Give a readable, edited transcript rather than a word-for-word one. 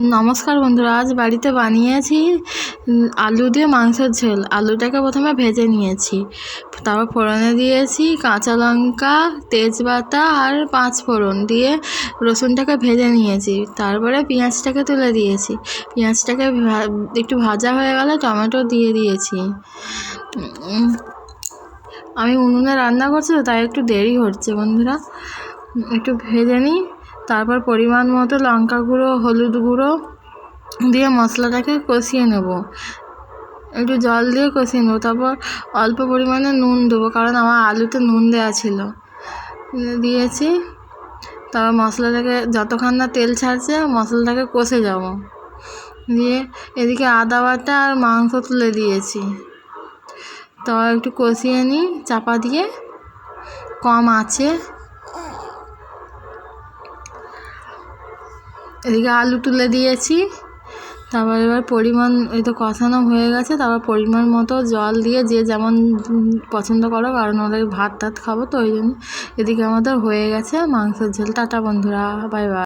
নমস্কার বন্ধুরা, আজ বাড়িতে বানিয়েছি আলু দিয়ে মাংসের ঝোল। আলুটাকে প্রথমে ভেজে নিয়েছি, তারপর ফোড়নে দিয়েছি কাঁচা লঙ্কা, তেজপাতা আর 5 ফোড়ন দিয়ে রসুনটাকে ভেজে নিয়েছি। তারপরে পেঁয়াজটাকে তুলে দিয়েছি। পেঁয়াজটাকে একটু ভাজা হয়ে গেলে টমেটো দিয়ে দিয়েছি। আমি উনুনে রান্না করছি তো, তাই একটু দেরি হচ্ছে বন্ধুরা। একটু ভেজে নিই, তারপর পরিমাণ মতো লঙ্কা গুঁড়ো, হলুদ গুঁড়ো দিয়ে মশলাটাকে কষিয়ে নেব। একটু জল দিয়ে কষিয়ে নেব, তারপর অল্প পরিমাণে নুন দেবো, কারণ আমার আলুতে নুন দেওয়া ছিল। দিয়েছি, তারপর মশলাটাকে যতক্ষণ না তেল ছাড়ছে মশলাটাকে কষে যাব। দিয়ে এদিকে আদা বাটা আর মাংস তুলে দিয়েছি। তো একটু কষিয়ে নিই চাপা দিয়ে, কম আছে। এদিকে আলু তুলে দিয়েছি। তারপর এবার পরিমাণ, এই তো কষানো হয়ে গেছে, তারপর পরিমাণ মতো জল দিয়ে যে যেমন পছন্দ করো, কারণ ওদের ভাত টাত খাবো তো ওই জন্য। এদিকে আমাদের হয়ে গেছে মাংসের ঝোল। টাটা বন্ধুরা, বাই বাই।